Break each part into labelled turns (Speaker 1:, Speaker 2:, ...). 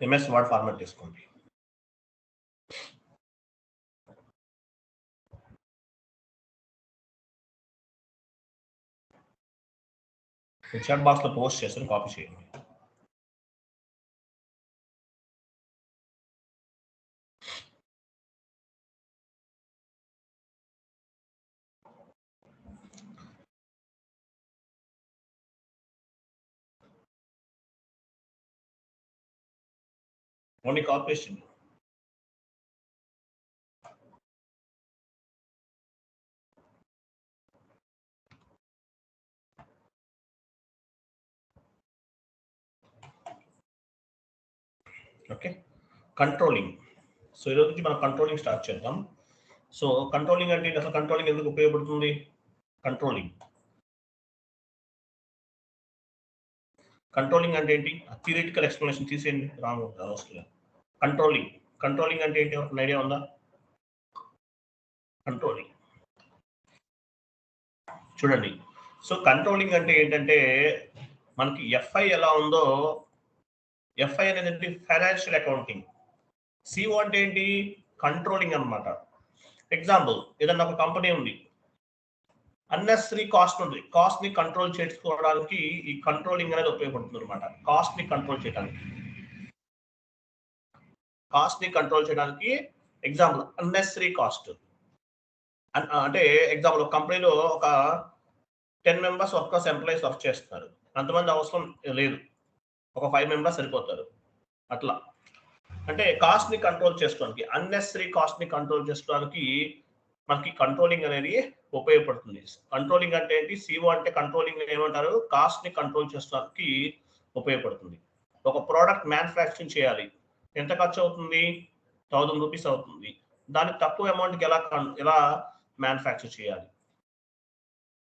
Speaker 1: MS word format తీసుకోండి. Chat బాక్స్లో post చేస్తాను, కాపీ చేయండి. ఓన్లీ కాపీ చేయండి. Okay, controlling. సో ఈరోజు నుంచి మనం కంట్రోలింగ్ స్టార్ట్ చేద్దాం. సో కంట్రోలింగ్ అంటే అసలు కంట్రోలింగ్ ఎందుకు ఉపయోగపడుతుంది? కంట్రోలింగ్ అంటే ఏంటి? థియరిటికల్ ఎక్స్ప్లెనేషన్ తీసేయండి, రాంగ్ వస్తుంది. కంట్రోలింగ్ అంటే ఏంటి? ఒక ఐడియా ఉందా? కంట్రోలింగ్ చూడండి. సో కంట్రోలింగ్ అంటే ఏంటంటే మనకి ఎఫ్ఐ ఎలా ఉందో, ఎఫ్ఐ అనేది ఫైనాన్షియల్ అకౌంటింగ్, సిఓ అంటే ఏంటి? కంట్రోలింగ్ అన్నమాట. ఎగ్జాంపుల్, ఏదన్నా ఒక కంపెనీ ఉంది, అన్నెసరీ కాస్ట్ ఉంది, కాస్ట్ ని కంట్రోల్ చేసుకోవడానికి ఈ కంట్రోలింగ్ అనేది ఉపయోగపడుతుంది అనమాట. కాస్ట్ ని కంట్రోల్ చేయడానికి ఎగ్జాంపుల్ అన్నెసరీ కాస్ట్ అంటే ఎగ్జాంపుల్ ఒక కంపెనీలో ఒక 10 మెంబర్స్ ఎంప్లాయీస్ వర్క్ చేస్తున్నారు, అంతమంది అవసరం లేదు, ఒక 5 మెంబర్స్ సరిపోతారు. అట్లా అంటే కాస్ట్ ని కంట్రోల్ చేసుకోవడానికి, అన్నెసరీ కాస్ట్ ని కంట్రోల్ చేసుకోవడానికి మనకి కంట్రోలింగ్ అనేది ఉపయోగపడుతుంది. కంట్రోలింగ్ అంటే ఏంటి? సిఓ అంటే కంట్రోలింగ్ ఏమంటారు? కాస్ట్ ని కంట్రోల్ చేసుకోవడానికి ఉపయోగపడుతుంది. ఒక ప్రోడక్ట్ మ్యానుఫ్యాక్చరింగ్ చేయాలి, ఎంత ఖర్చు అవుతుంది? 1000 రూపీస్ అవుతుంది. దానికి తక్కువ అమౌంట్కి ఎలా మ్యానుఫ్యాక్చర్ చేయాలి?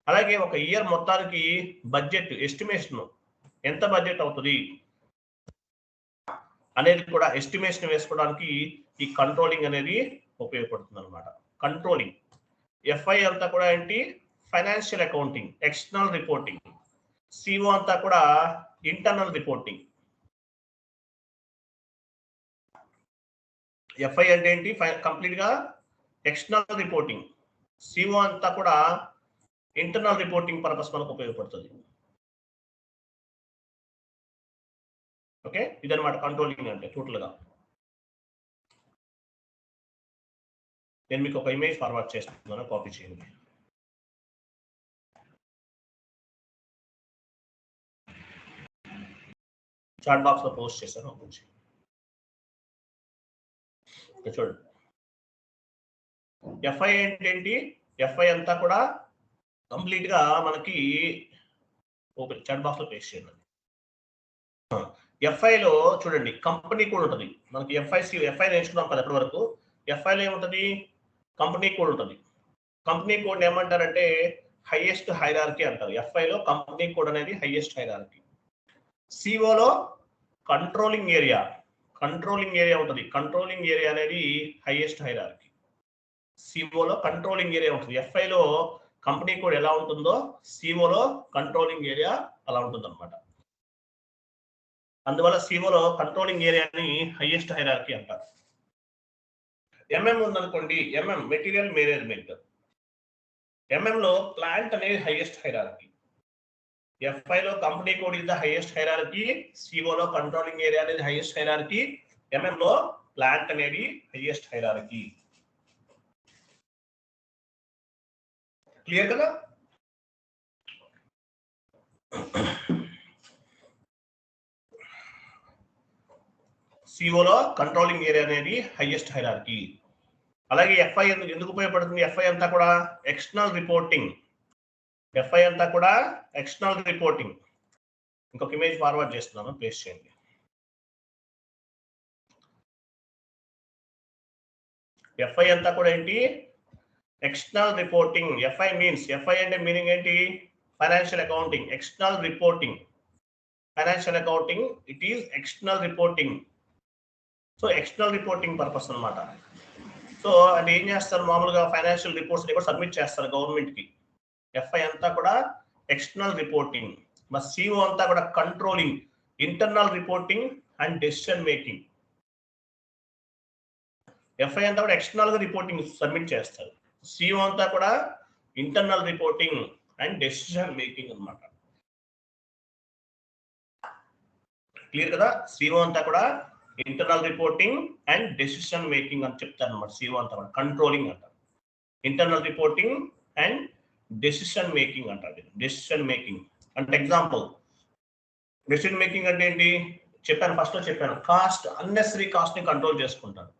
Speaker 1: అలాగే ఒక ఇయర్ మొత్తానికి బడ్జెట్ ఎస్టిమేషన్, ఎంత బడ్జెట్ అవుతుంది అనేది కూడా ఎస్టిమేషన్ వేసుకోవడానికి ఈ కంట్రోలింగ్ అనేది ఉపయోగపడుతుంది అనమాట. కంట్రోలింగ్ ఎఫ్ఐ అంతా కూడా ఏంటి? Financial accounting, external reporting. CO అంతా కూడా ఇంటర్నల్ రిపోర్టింగ్. ఎఫ్ఐ అంటే ఏంటి? కంప్లీట్ గా ఎక్స్టర్నల్ రిపోర్టింగ్. సిఓ అంతా కూడా ఇంటర్నల్ రిపోర్టింగ్ పర్పస్ మనకు ఉపయోగపడుతుంది. ఓకే, ఇదన్నమాట కంట్రోలింగ్ అంటే టోటల్ గా. నేను మీకు ఒక ఇమేజ్ ఫార్వర్డ్ చేస్తున్నాను, కాపీ చేయండి. చాట్ బాక్స్ లో పోస్ట్ చేశాను, ఓపెన్ చేయండి. చూడండి, ఎఫ్ఐ అంటే ఏంటి? ఎఫ్ఐ అంతా కూడా కంప్లీట్ గా మనకి ఓపెన్ చాట్ బాక్స్ లో పేస్ట్ చేయండి. ఎఫ్ఐలో చూడండి కంపెనీ కోడ్ ఉంటుంది మనకి. ఎఫ్ఐ నేర్చుకున్నాం కదా ఎప్పటి వరకు. ఎఫ్ఐలో ఏముంటుంది? కంపెనీ కోడ్ ఉంటుంది. కంపెనీ కోడ్ ఏమంటారంటే హైయెస్ట్ హైరార్కీ అంటారు. ఎఫ్ఐలో కంపెనీ కోడ్ అనేది హైయెస్ట్ హైరార్కీ. సిఓలో కంట్రోలింగ్ ఏరియా ఉంటుంది. కంట్రోలింగ్ ఏరియా అనేది హైయెస్ట్ హైరార్కీ. సిఓలో కంట్రోలింగ్ ఏరియా ఉంటుంది. ఎఫ్ఐలో కంపెనీ కోడ్ ఎలా ఉంటుందో సిఓలో కంట్రోలింగ్ ఏరియా అలా ఉంటుంది అనమాట. అందువల్ల సిఓలో కంట్రోలింగ్ ఏరియాని హైయెస్ట్ హైరార్కీ అంటారు. ఎంఎం ఉందనుకోండి, ఎంఎం మెటీరియల్ మేనేజ్మెంట్. ఎంఎంలో ప్లాంట్ అనేది హైయెస్ట్ హైరార్కీ. ఎఫ్ఐలో company code is the highest hierarchy. సిఓలో కంట్రోలింగ్ ఏరియా అనేది హైయెస్ట్ హైరార్కీ. ఎంఎంలో ప్లాంట్ అనేది హైయెస్ట్ హైరార్కీ. క్లియర్ కదా? సిఓలో కంట్రోలింగ్ ఏరియా అనేది హైయెస్ట్ హైరార్కీ. అలాగే ఎఫ్ఐ ఎందుకు ఉపయోగపడుతుంది? ఎఫ్ఐ అంతా కూడా ఎక్స్టర్నల్ రిపోర్టింగ్. ఇంకొక ఇమేజ్ ఫార్వర్డ్ చేస్తున్నాను, పేస్ట్ చేయండి. ఎఫ్ఐ అంతా కూడా ఏంటి? External reporting. ఎఫ్ఐ అంటే మీనింగ్ ఏంటి? Financial accounting. External reporting, financial accounting, it is external reporting. So external reporting purpose అనమాట. సో అంటే ఏం చేస్తారు? మామూలుగా ఫైనాన్షియల్ రిపోర్ట్స్ కూడా సబ్మిట్ చేస్తారు గవర్నమెంట్ కి. ఎఫ్ఐ అంతా కూడా ఎక్స్టర్నల్ రిపోర్టింగ్. సిఓ అంతా కూడా controlling, internal reporting and decision making. FI అంతా కూడా ఎక్స్టర్నల్ గా రిపోర్టింగ్ సబ్మిట్ చేస్తారు. సిఓ అంతా కూడా internal reporting and decision making అన్నమాట. క్లియర్ కదా? సిఓ అంతా కూడా internal reporting and decision making అని చెప్తారు అనమాట. సిఓ అంతా కూడా కంట్రోలింగ్ అంటారు. Internal reporting and decision making అంటారు. డెసిషన్ మేకింగ్ అంటే ఎగ్జాంపుల్, డెసిషన్ మేకింగ్ అంటే ఏంటి చెప్పాను, ఫస్ట్ లో చెప్పాను. కాస్ట్, అన్నెసరీ కాస్ట్ ని కంట్రోల్ చేసుకుంటారు.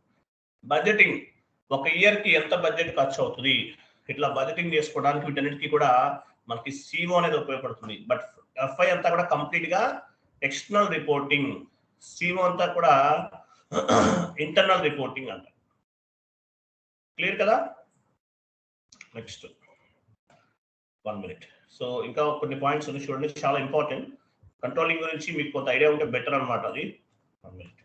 Speaker 1: బడ్జెటింగ్, ఒక ఇయర్ కి ఎంత బడ్జెట్ ఖర్చు అవుతుంది, ఇట్లా బడ్జెటింగ్ చేసుకోవడానికి వీటన్నిటికీ కూడా మనకి సిఓ అనేది ఉపయోగపడుతుంది. బట్ ఎఫ్ఐ అంతా కూడా కంప్లీట్ గా ఎక్స్టర్నల్ రిపోర్టింగ్, సిఓ అంతా కూడా ఇంటర్నల్ రిపోర్టింగ్ అంట. క్లియర్ కదా? Next 1 minute. సో ఇంకా కొన్ని పాయింట్స్ ఉన్నాయి చూడండి, చాలా ఇంపార్టెంట్. కంట్రోలింగ్ గురించి మీకు కొంత ఐడియా ఉంటే బెటర్ అనమాట అది. 1 minute.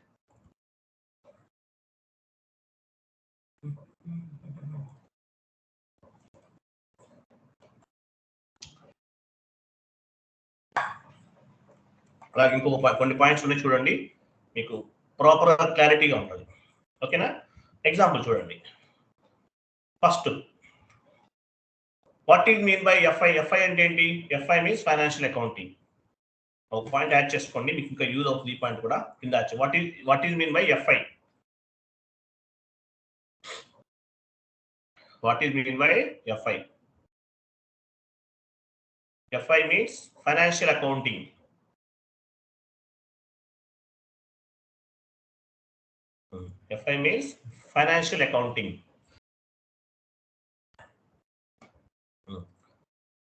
Speaker 1: అలాగే ఇంకొక కొన్ని పాయింట్స్ ఉన్నాయి చూడండి, మీకు ప్రాపర్ క్లారిటీగా ఉంటుంది. ఓకేనా? ఎగ్జాంపుల్ చూడండి. First, what is mean by FI? FI అంటే ఏంటి? FI means financial accounting. ఒక పాయింట్ యాడ్ చేసుకోండి, మీకు ఇంకా యూజ్ అవుతుంది ఈ పాయింట్ కూడా కింద. What is mean by FI? What is mean by FI? FI means financial accounting. FI means financial accounting.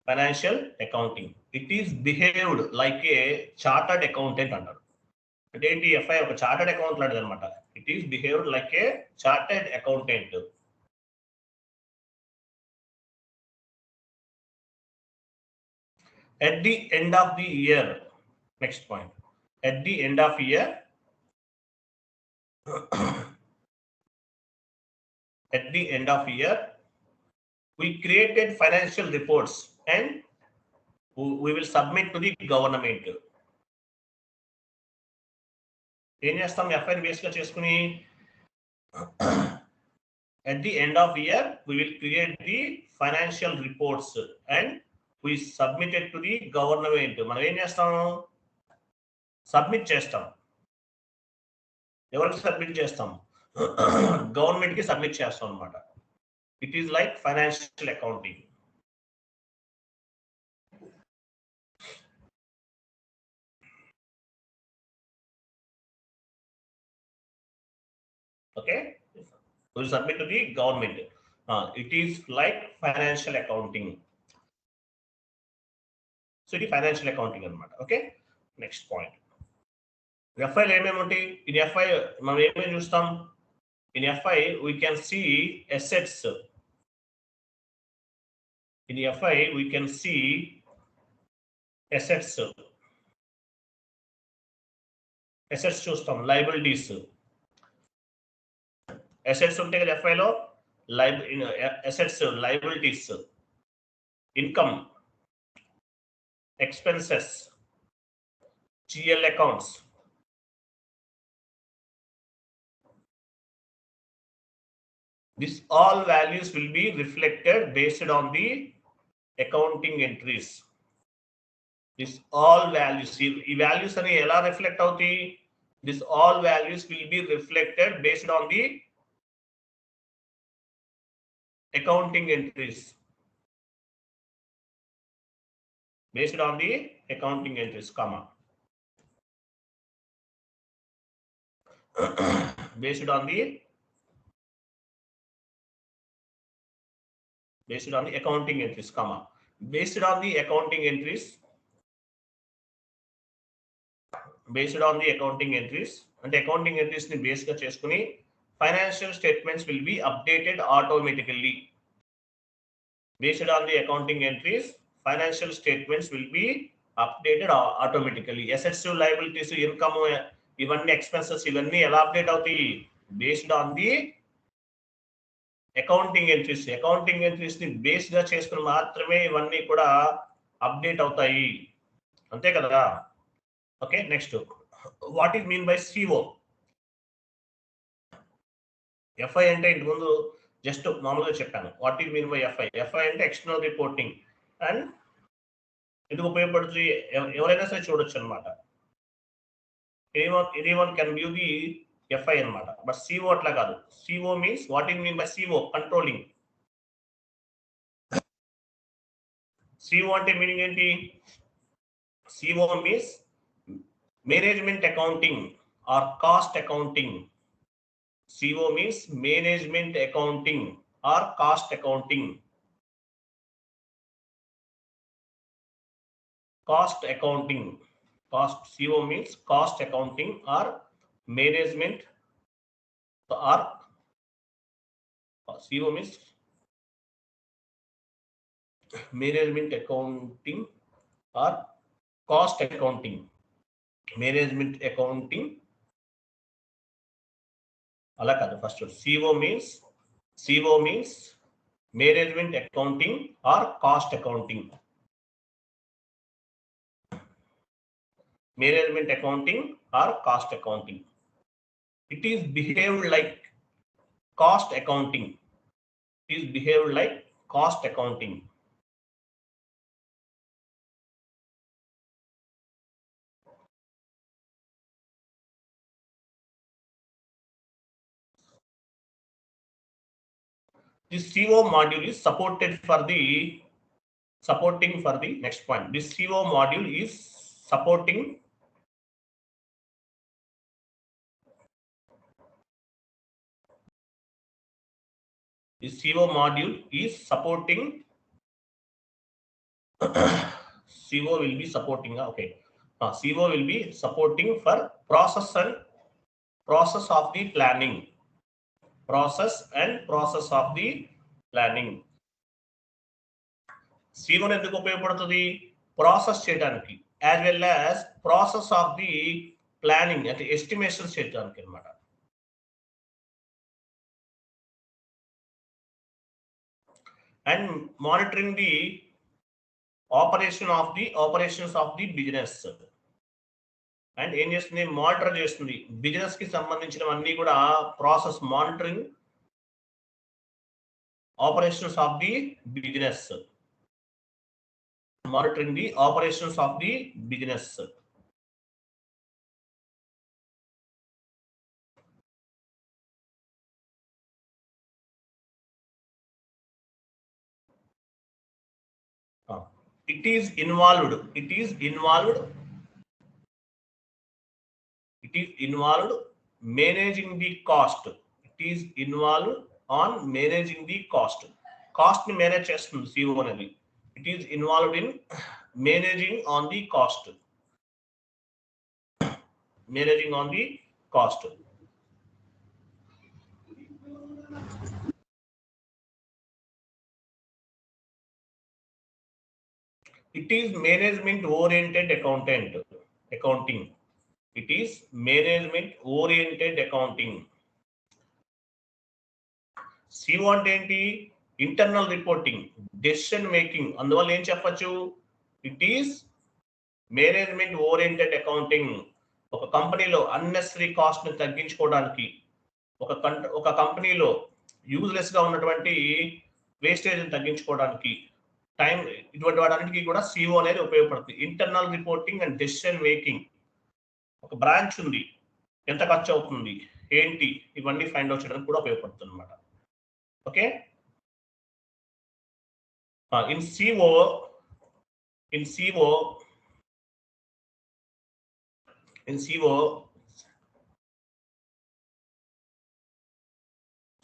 Speaker 1: Financial accounting. It is behaved like a chartered accountant అంటారు. అంటే ఏంటి? FI ఒక చార్టర్డ్ అకౌంట్ లాంటిది అనమాట. It is behaved like a chartered accountant. At the end of the year, next point. At the end of year, at the end of year, we created financial reports and we will submit to the government. ఏం చేస్తాం? F i base గా చేసుకుని at the end of year we will create the financial reports and we submit it to the government. మనం ఏం చేస్తాం? Submit చేస్తాం. ఎవరికి submit చేస్తాం? గవర్నమెంట్ కి సబ్మిట్ చేస్తాం అన్నమాట. It is like financial accounting. Okay, we submit to the government. It is like financial accounting. So it is financial accounting అన్నమాట. Okay, next point. ఎఫ్ఐ ఏమేమి ఉంటాయి? ఇన్ ఎఫ్ఐ మనం ఏమేమి చూస్తాం? In FI we can see assets. In FI we can see assets. Assets చూస్తాం, liabilities. Assets ఉంటాయి కదా FI లో, assets, liabilities, income, expenses, GL accounts. This all values will be reflected based on the accounting entries. This all values, ఈ values అని ఎలా reflect అవుతాయి? This all values will be reflected based on the accounting entries. Based on the accounting entries, comma. Based on the accounting entries, comma. Based on the accounting entries. Based on the accounting entries, and accounting entries ni base ga cheskuni financial statements will be updated automatically. Based on the accounting entries, financial statements will be updated automatically. Assets, liabilities, income, ivanni expenses ivanni ela update avutayi? Based on the accounting entries. Accounting entries ni base ga cheskuni maatrame ivanni kuda update avutayi, ante kada. Okay, next. What is mean by CO? FI అంటే ఇంటి ముందు just మామూలుగా చెప్పాను. What is mean by FI? FI అంటే external reporting. And ఎందుకు ఉపయోగపడుతుంది? ఎవరైనా సరే చూడొచ్చు అనమాట. Anyone can view the FI అనమాట. బట్ సిఓ అట్లా కాదు. CO means what is mean by CO? Controlling. CO అంటే మీనింగ్ ఏంటి? CO means management accounting or cost accounting. CO means management accounting or cost accounting. Cost accounting. CO means cost accounting or management, or CO means management accounting or cost accounting. Management accounting. అలా కాదు, first CO means management accounting or cost accounting. Management accounting or cost accounting. It is behaved like cost accounting. It is behaved like cost accounting. This CO module is supporting for the next point. This CO module is supporting CO will be supporting, okay. CO will be supporting for process of the planning. Process of the planning. CO ఎందుకు ఉపయోగపడుతుంది? Process చేయడానికి, as well as process of the planning, అంటే estimations చేయడానికి అన్నమాట. And monitoring the operations of the business. And ఏం చేస్తుంది? Monitor చేస్తుంది. Business కి సంబంధించినవన్నీ కూడా process monitoring operations of the business. Monitoring the operations of the business. It is involved managing the cost. It is involved on managing the cost. Cost ni manage చేస్తుంది CO అనేది. It is involved in managing on the cost. Managing on the cost. It is management oriented accounting. It is management oriented accounting. CO అంటే ఏంటి? Internal reporting, decision making. అందువల్ల ఏం చెప్పచ్చు? It is management oriented accounting. ఒక కంపెనీలో unnecessary cost ని తగ్గించుకోవడానికి, ఒక కంపెనీలో యూజ్లెస్ గా ఉన్నటువంటి వేస్టేజ్ తగ్గించుకోవడానికి, టైం, ఇటువంటి వాటన్నిటికీ కూడా CO అనేది ఉపయోగపడుతుంది. Internal reporting and decision making. ఒక బ్రాంచ్ ఉంది, ఎంత ఖర్చు అవుతుంది ఏంటి, ఇవన్నీ ఫైండ్ అవుట్ చేయడానికి కూడా ఉపయోగపడుతుంది అనమాట. ఓకే. In CO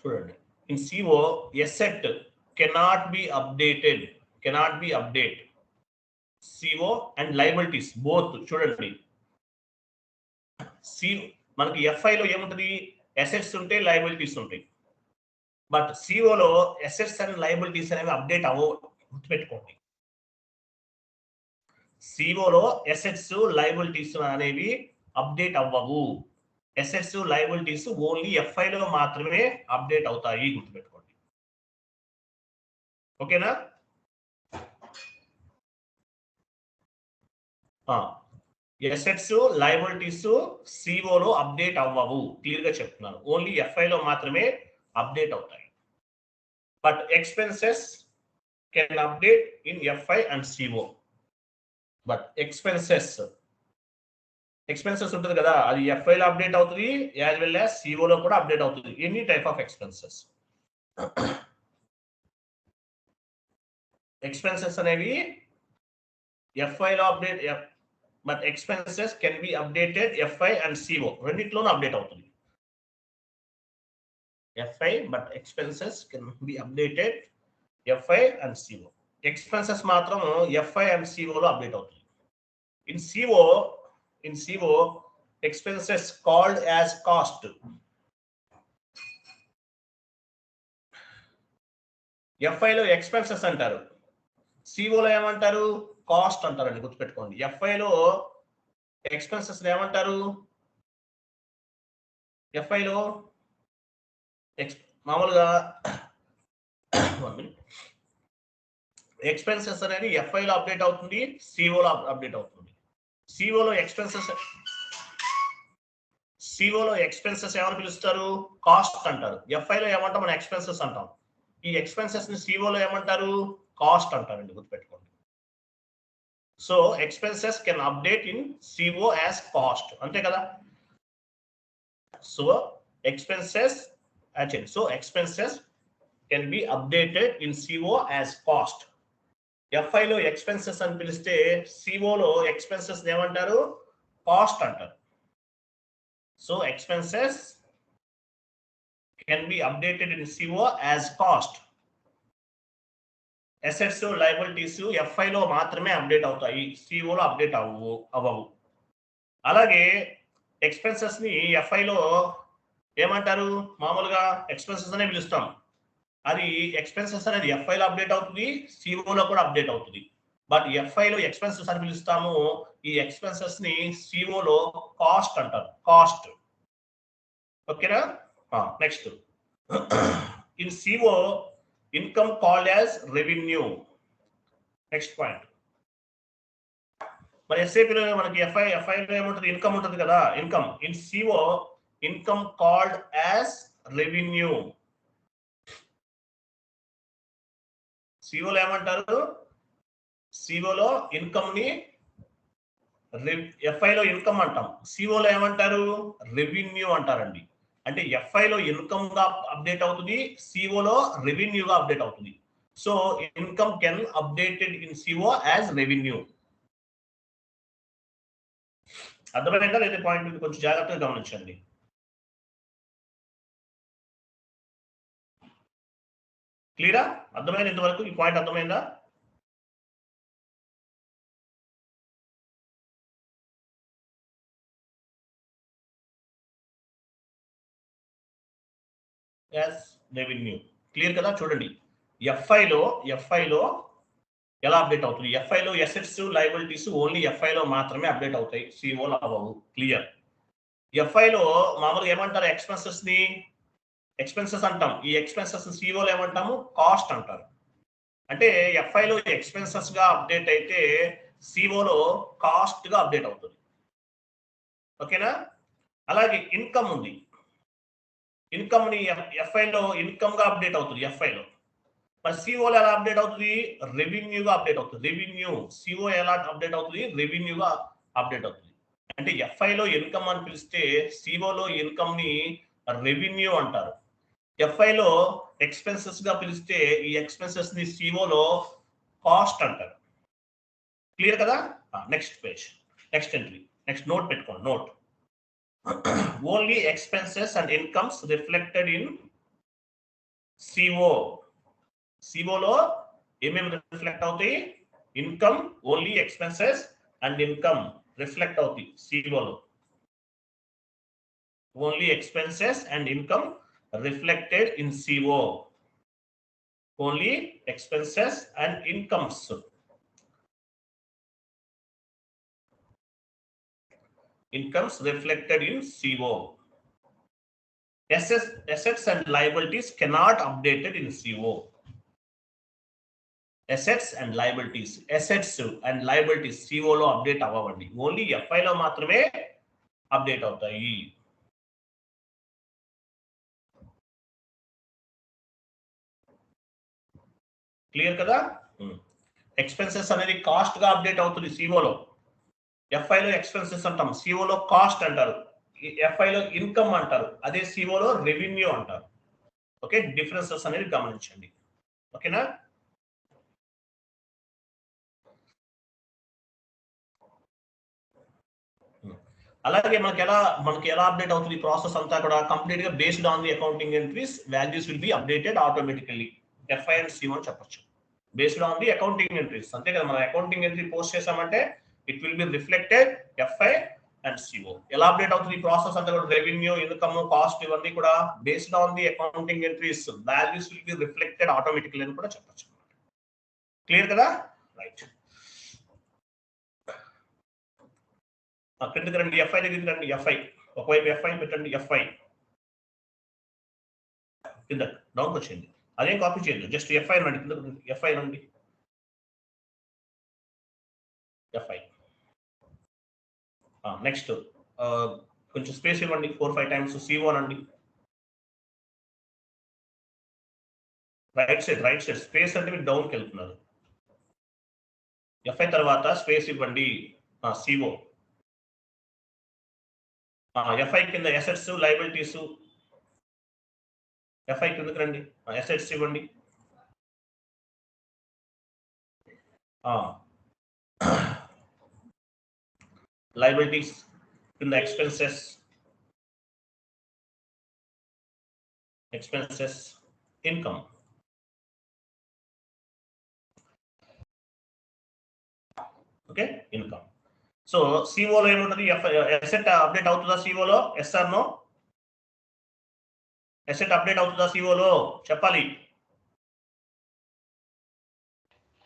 Speaker 1: చూడండి, in CO asset cannot be updated. CO and liabilities both. చూడండి, మనకి FI లో ఏముంటది? అసెట్స్ ఉంటాయి, లయబిలిటీస్ ఉంటాయి. బట్ సిఓలో అసెట్స్ అండ్ లయబిలిటీస్ అనేవి అప్డేట్ అవ్వవు, గుర్తుపెట్టుకోండి. సిఓలో అసెట్స్ లయబిలిటీస్ అనేవి అప్డేట్ అవ్వవు. అసెట్స్ లయబిలిటీస్ ఓన్లీ FIలో మాత్రమే అప్డేట్ అవుతాయి, గుర్తుపెట్టుకోండి. ఓకేనా? అసెట్స్ లయబిలిటీస్ సిఓలో అప్డేట్ అవ్వవు, క్లియర్ గా చెప్తున్నాను. ఓన్లీ ఎఫ్ఐలో మాత్రమే అప్డేట్ అవుతాయి. But expenses can update in FI and CO. But expenses ఉంటుంది కదా, అది ఎఫ్ఐలో అప్డేట్ అవుతుంది, యాజ్ వెల్ యాజ్ సిఓలో కూడా అప్డేట్ అవుతుంది. Any type of expenses. Expenses అనేవి ఎఫ్ఐలో update, but expenses can be updated FI and CO రెండిట్లోనూ అప్డేట్ అవుతుంది. FI but expenses can be updated FI and CO. Expenses మాత్రం ఎఫ్ఐ అండ్ సిఓలో update అవుతుంది. In CO expenses called as cost. ఎఫ్ఐలో expenses అంటారు, సిఓలో ఏమంటారు, కాస్ట్ అంటారండి, గుర్తుపెట్టుకోండి. ఎఫ్ఐలో ఎక్స్పెన్సెస్ ఏమంటారు, ఎఫ్ఐలో మామూలుగా ఎక్స్పెన్సెస్ అనేది ఎఫ్ఐలో అప్డేట్ అవుతుంది, సిఓలో అప్డేట్ అవుతుంది. సిఓలో ఎక్స్పెన్సెస్ ఏమని పిలుస్తారు, కాస్ట్ అంటారు. ఎఫ్ఐలో ఏమంటాం, మనం ఎక్స్పెన్సెస్ అంటాం. ఈ ఎక్స్పెన్సెస్ ని సిఓలో ఏమంటారు, కాస్ట్ అంటారండి, గుర్తుపెట్టుకోండి. So expenses can update in CO as cost, అంతే కదా. So expenses can be updated in CO as cost. ఎఫ్ఐలో ఎక్స్పెన్సెస్ అని పిలిస్తే సిఓలో ఎక్స్పెన్సెస్ ఏమంటారు, కాస్ట్ అంటారు. So expenses can be updated in CO as cost. Assets liabilities ఎఫ్ఐలో మాత్రమే అప్డేట్ అవుతాయి, సిఓలో అప్డేట్ అవ్వవు. అలాగే ఎక్స్పెన్సెస్ ని ఎఫ్ఐలో ఏమంటారు, మామూలుగా ఎక్స్పెన్సెస్ అనే పిలుస్తాం. అది ఎక్స్పెన్సెస్ అనేది ఎఫ్ఐలో అప్డేట్ అవుతుంది, సిఓలో కూడా అప్డేట్ అవుతుంది. బట్ ఎఫ్ఐలో ఎక్స్పెన్సెస్ అని పిలుస్తాము, ఈ ఎక్స్పెన్సెస్ ని సిఓలో కాస్ట్ అంటారు, కాస్ట్. ఓకేనా. Next, in CO income called as revenue. Next point. మరి ఎస్ఏపీలో మనకి ఎఫ్ఐలో ఏముంటుంది, ఇన్కమ్ ఉంటుంది కదా, income. In CO income called as revenue. సిఓలో ఏమంటారు, సిఓలో ఇన్కమ్ ని, ఎఫ్ఐలో ఇన్కమ్ అంటాం, సిఓలో ఏమంటారు, రెవెన్యూ అంటారండి. అంటే ఎఫ్ఐలో ఇన్కమ్ గా అప్డేట్ అవుతుంది, సిఓలో రెవెన్యూగా అప్డేట్ అవుతుంది. So income can updated in CO as revenue. అర్థమైందా లేదా పాయింట్, కొంచెం జాగ్రత్తగా గమనించండి. క్లియరా, అర్థమైంది ఇంతవరకు, ఈ పాయింట్ అర్థమైందా? యాజ్ రెవెన్యూ, క్లియర్ కదా. చూడండి, ఎఫ్ఐలో ఎలా అప్డేట్ అవుతుంది, ఎఫ్ఐలో అసెట్స్ లయబిలిటీస్ ఓన్లీ ఎఫ్ఐలో మాత్రమే అప్డేట్ అవుతాయి, సిఓలో అవ్వవు, క్లియర్. ఎఫ్ఐలో మామూలుగా ఏమంటారు, ఎక్స్పెన్సెస్ అంటాం, ఈ ఎక్స్పెన్సెస్ సిఓలో ఏమంటాము, కాస్ట్ అంటారు. అంటే ఎఫ్ఐలో ఎక్స్పెన్సెస్ గా అప్డేట్ అయితే సిఓలో కాస్ట్ గా అప్డేట్ అవుతుంది. ఓకేనా. అలాగే ఇన్కమ్ ఉంది, ఇన్కమ్ ని ఎఫ్ఐలో ఇన్కమ్ గా అప్డేట్ అవుతుంది, ఎఫ్ఐలో. మరి సిఓలో ఎలా అప్డేట్ అవుతుంది, రెవెన్యూగా అప్డేట్ అవుతుంది, రెవెన్యూ. సిఓ ఎలా అప్డేట్ అవుతుంది, రెవెన్యూగా అప్డేట్ అవుతుంది. అంటే ఎఫ్ఐలో ఇన్కమ్ అని పిలిస్తే సిఓలో ఇన్కమ్ ని రెవెన్యూ అంటారు. ఎఫ్ఐలో ఎక్స్పెన్సెస్ గా పిలిస్తే ఈ ఎక్స్పెన్సెస్ ని సిఓలో కాస్ట్ అంటారు. క్లియర్ కదా. Next page, next entry, next note పెట్టుకోండి, note. Only expenses and incomes reflected in CO. సిఓలో ఏమేమి రిఫ్లెక్ట్ అవుతాయి, income, only expenses and income reflect అవుతాయి సిఓలో. Only expenses and income reflected in CO. Only expenses and incomes. Incomes reflected in CO. Assets and liabilities cannot updated in CO. Assets and liabilities. Assets and liabilities సిఓలో update అవ్వండి, ఓన్లీ ఎఫ్ఐలో మాత్రమే update అవుతాయి. Clear కదా? Expenses అనేది cost గా update అవుతుంది సిఓలో. ఎఫ్ఐలో ఎక్స్పెన్సెస్ అంటాం, సిఓలో కాస్ట్ అంటారు, ఎఫ్ఐలో ఇన్కమ్ అంటారు, అదే సిఓలో రెవెన్యూ అంటారు. ఓకే, డిఫరెన్సెస్ అనేది గమనించండి. ఓకేనా? అలాగే మనకి ఎలా అప్డేట్ అవుతుంది ప్రాసెస్ అంతా కూడా కంప్లీట్ గా based on the accounting entries, values will be updated automatically. FI and CO అని చెప్పొచ్చు, based on the accounting entries. అంతే కదా, మనం అకౌంటింగ్ ఎంట్రీ పోస్ట్ చేసామంటే it will be reflected FI and CO. ఎలా అప్డేట్ అవుతుంది ప్రాసెస్ అంతా కూడా, రెవెన్యూ, ఇన్కమ్, కాస్ట్ ఇవన్నీ కూడా based on the accounting entries, values will be reflected automatically అని కూడా చెప్పొచ్చు. క్లియర్ కదా? రైట్. కిందకి రండి, ఎఫ్ఐ దగ్గరికి రండి. ఎఫ్ఐ ఒకవైపు ఎఫ్ఐ పెట్టండి, ఎఫ్ఐ కింద డౌన్ వచ్చింది, అదేం కాపీ చేయదు, జస్ట్ ఎఫ్ఐ రండి, కింద ఎఫ్ఐ రండి, ఎఫ్ఐ. నెక్స్ట్ కొంచెం స్పేస్ ఇవ్వండి, 4-5 టైమ్స్. సిఓ నండి, రైట్ సైడ్ స్పేస్ అంటే మీరు డౌన్కి వెళ్తున్నారు. ఎఫ్ఐ తర్వాత స్పేస్ ఇవ్వండి, సిఓ. ఎఫ్ఐ కింద అసెట్స్, లయబిలిటీస్. ఎఫ్ఐ కిందకి రండి, అసెట్స్ ఇవ్వండి. లయబిలిటీస్ కింద expenses, income. Okay, income. So సిఓలో ఏముంటుంది? అసెట్ అప్డేట్ అవుతుందా సిఓలో? Yes or no? Asset update అవుతుందా సిఓలో? చెప్పాలి.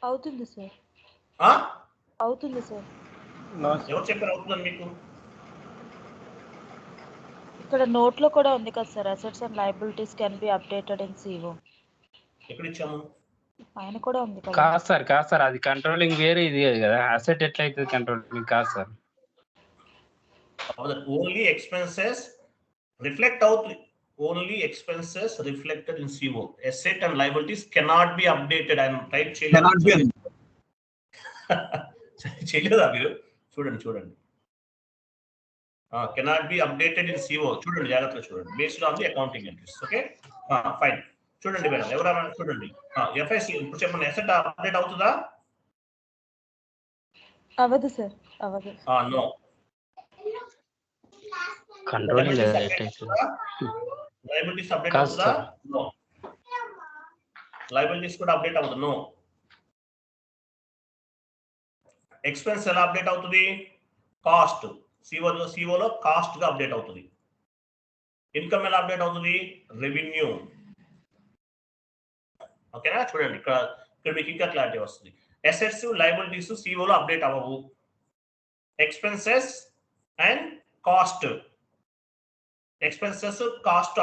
Speaker 2: అవుతుంది సార్. అవుతుంది సార్.
Speaker 1: ఎవరు చెప్పారు అవుతుందని మీకు?
Speaker 2: ఇక్కడ నోట్ లో కూడా ఉంది కదా sir, assets and liabilities can be updated in CO.
Speaker 1: ఎక్కడ ఇచ్చాము?
Speaker 2: పైన కూడా ఉంది కదా.
Speaker 3: కాదు సార్, అది కంట్రోలింగ్ వేరే, ఇది కదా అసెట్ ఎట్లా అవుతుంది కంట్రోలింగ్? కాదు సార్,
Speaker 1: ఓన్లీ ఎక్స్పెన్సెస్ రిఫ్లెక్ట్ అవుతుంది, only expenses reflected in CO. Asset and liabilities cannot be updated. ఆయన టైప్ చేయలేదు, చేయలేదా మీరు? చూడండి. Cannot be updated in CO. చూడండి, జాగ్రత్తగా చూడండి, based on the accounting entries. Okay, fine. చూడండి మేడం, ఎవరైనా చూడండి. ఎఫ్ఐసి ఇప్పుడు చెప్పండి, అసెట్ అప్డేట్ అవుతుందా?
Speaker 2: అవ్వదు సార్, అవ్వదు.
Speaker 1: నో.
Speaker 3: కంట్రోలింగ్
Speaker 1: లయబిలిటీస్ అప్డేట్ అవుతుందా? నో. లయబిలిటీస్ కూడా అప్డేట్ అవుతుంది, నో. ఎక్స్పెన్స్ ఎలా అప్డేట్ అవుతుంది? కాస్ట్. సిఓలో కాస్ట్ గా అప్డేట్ అవుతుంది. ఇన్కమ్ ఎలా అప్డేట్ అవుతుంది? రెవెన్యూ. ఓకేనా? చూడండి, ఇక్కడ మీకు ఇంకా క్లారిటీ వస్తుంది. అసెట్స్, లయబిలిటీస్ సిఓలో అప్డేట్ అవ్వవు. ఎక్స్పెన్సెస్ అండ్ కాస్ట్,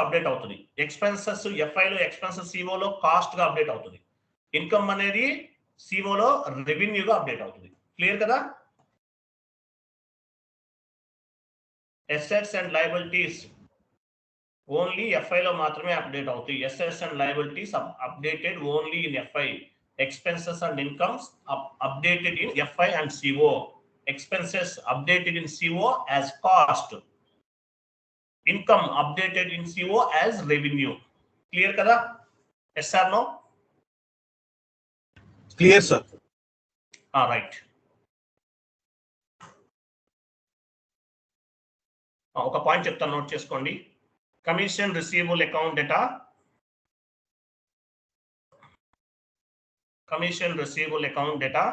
Speaker 1: అప్డేట్ అవుతుంది. ఎక్స్పెన్సెస్ ఎఫ్ఐలో, ఎక్స్పెన్సెస్ సిఓలో కాస్ట్ గా అప్డేట్ అవుతుంది. ఇన్కమ్ అనేది సిఓలో రెవెన్యూగా అప్డేట్ అవుతుంది. క్లియర్ కదా? అసెట్స్ అండ్ లయబిలిటీస్ ఓన్లీ ఎఫ్ఐలో మాత్రమే అప్డేట్ అవుతాయి. Assets and liabilities updated only in FI. Expenses and incomes updated in FI and CO. Expenses updated in CO as cost. Income updated in CO as revenue. Clear kada? Yes or no?
Speaker 4: Clear sir.
Speaker 1: Right. ఒక point చెప్తాను, note చేసుకోండి. Commission receivable account data, commission receivable account data,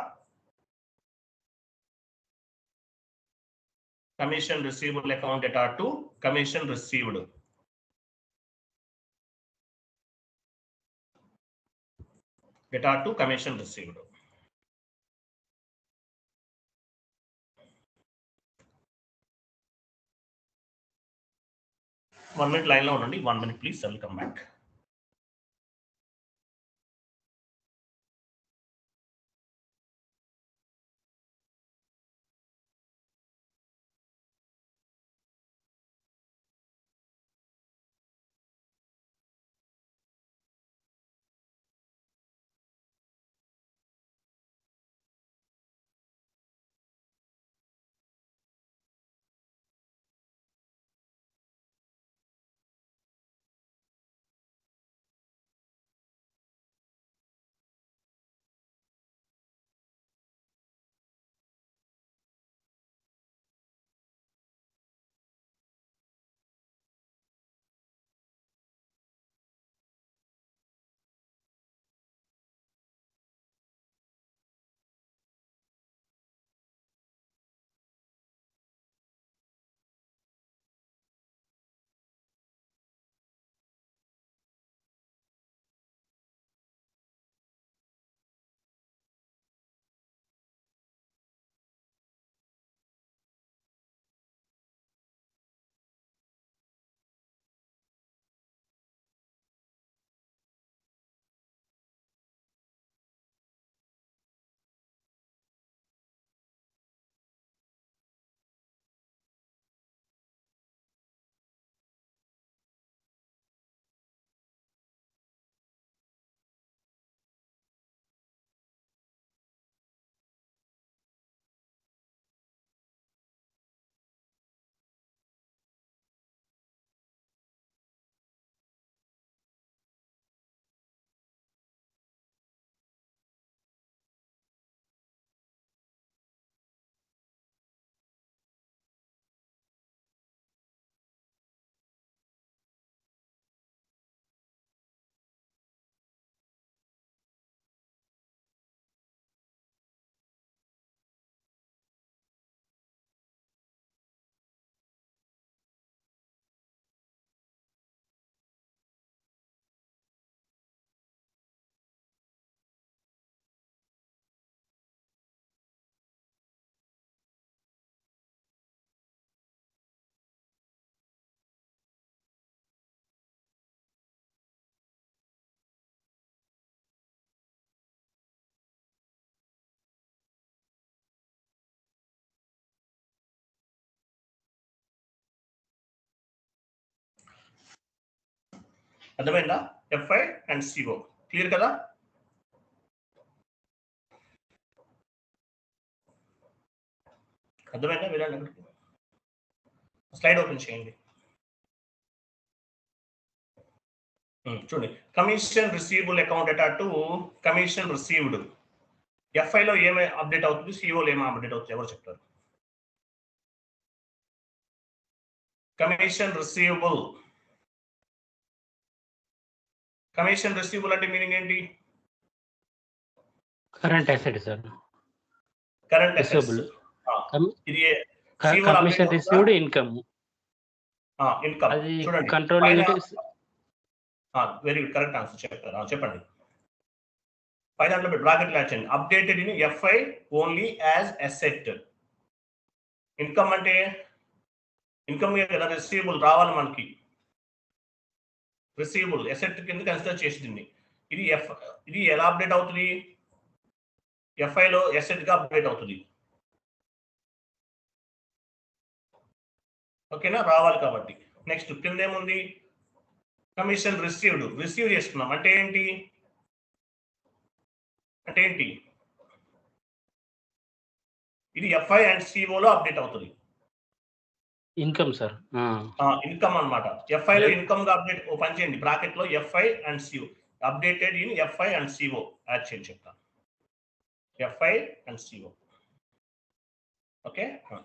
Speaker 1: commission receivable account data to commission received. Data to commission received. One minute line lo unandi. 1 minute please, I will come back. అర్థమైందా? FI and CO clear కదా? అర్థమైందా? వీళ్ళండి slide open చేయండి. చూడండి, commission receivable account data to commission received. ఎఫ్ఐలో ఏమి update అవుతుంది, సిఓలో ఏమి అప్డేట్ అవుతుంది, ఎవరు చెప్తారు? Commission receivable. కమిషన్ రిసీవబుల్ అంటే మీనింగ్ ఏంటి?
Speaker 3: Current asset sir.
Speaker 1: Current assets. ఇది
Speaker 3: కమిషన్ రిసీవ్డ్ ఇన్కమ్.
Speaker 1: ఇన్కమ్.
Speaker 3: అది
Speaker 1: చూడండి,
Speaker 3: controlling.
Speaker 1: Very good, correct answer చెప్తారు. చెప్పండి. పై దాంట్లో బ్రాకెట్లు యాడ్ చేయండి. Updated in FI only as asset. Income అంటే ఇన్కమ్ కదా, రిసీవబుల్ రావాలి మనకి. రిసీవబుల్ అసెట్ కింద కన్సిడర్ చేసింది. ఇది ఎలా అప్డేట్ అవుతుంది? ఎఫ్ఐలో అసెట్ గా అప్డేట్ అవుతుంది. ఓకేనా? రావాలి కాబట్టి. నెక్స్ట్ కింద ఏముంది? Commission received. రిసీవ్ చేసుకున్నాం అంటే ఏంటి? ఇది ఎఫ్ఐ అండ్ సిఓలో అప్డేట్ అవుతుంది.
Speaker 3: Income sir.
Speaker 1: ఇన్కమ్ అన్నమాట. ఎఫ్ఐలో ఇన్కమ్ గా అప్డేట్ పని చేయండి. బ్రాకెట్ లో FI and CO updated in FI and CO add చేయండి చెప్తాను. FI and CO. ఓకే,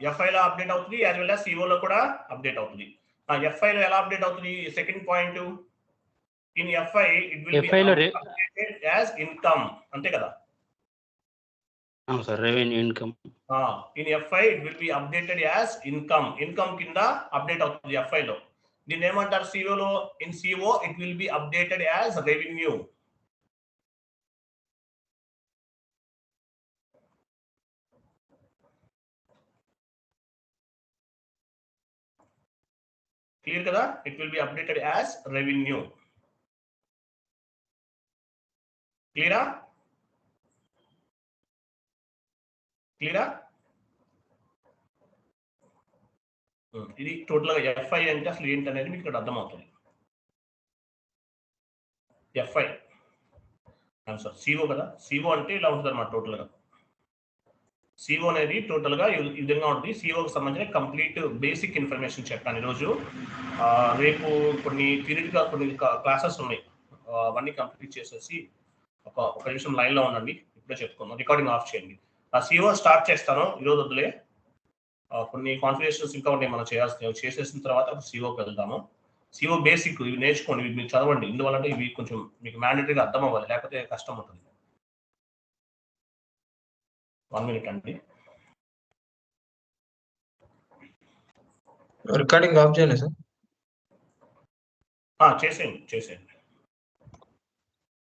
Speaker 1: ఎఫ్ఐలో అప్డేట్ అవుతుంది, యాజ్ వెల్ యాజ్ సిఓలో కూడా అప్డేట్ అవుతుంది. ఎఫ్ఐలో ఎలా అప్డేట్ అవుతుంది? Second point, in FI it will be updated as income. అంతే కదా?
Speaker 3: అవును sir, revenue income.
Speaker 1: In FI it will be updated as income. Income కింద అప్డేట్ అవుతుంది ఎఫ్ఐలో. దీన్ని ఏమంటారు సిఓలో? In CO it will be updated as revenue. Clear కదా? It will be updated as revenue. క్లియరా? ఇది టోటల్ గా ఎఫ్ఐ అంటే అసలు ఏంటి అనేది మీకు ఇక్కడ అర్థమవుతుంది. ఎఫ్ఐ సార్, సిఓ కదా. సిఓ అంటే ఇలా ఉంటుంది అన్నమాట. టోటల్ గా సిఓ అనేది టోటల్ గా ఈ విధంగా ఉంటుంది. సిఓకి సంబంధించిన కంప్లీట్ బేసిక్ ఇన్ఫర్మేషన్ చెప్పాను ఈరోజు. రేపు కొన్ని థియరిటికల్ కొన్ని క్లాసెస్ ఉన్నాయి, అవన్నీ కంప్లీట్ చేసేసి ఒక నిమిషం లైన్ లో ఉండండి. ఇప్పుడే చెప్పుకుందాం. రికార్డింగ్ ఆఫ్ చేయండి. సిఓ స్టార్ట్ చేస్తాను ఈరోజు. వద్దులే, కొన్ని కాన్ఫిగరేషన్స్ ఇంకా ఉన్నాయి మనం చేయాల్సి. చేసేసిన తర్వాత సిఓకి వెళ్దాము. సిఓ బేసిక్ ఇవి నేర్చుకోండి, ఇవి మీరు చదవండి. ఇందువల్ల ఇవి కొంచెం మీకు మ్యాండేటరీగా అర్థం అవ్వాలి, లేకపోతే కష్టం ఉంటుంది. 1 minute అండి.
Speaker 4: రికార్డింగ్ ఆఫ్ చేయండి సార్.
Speaker 1: చేసేయండి.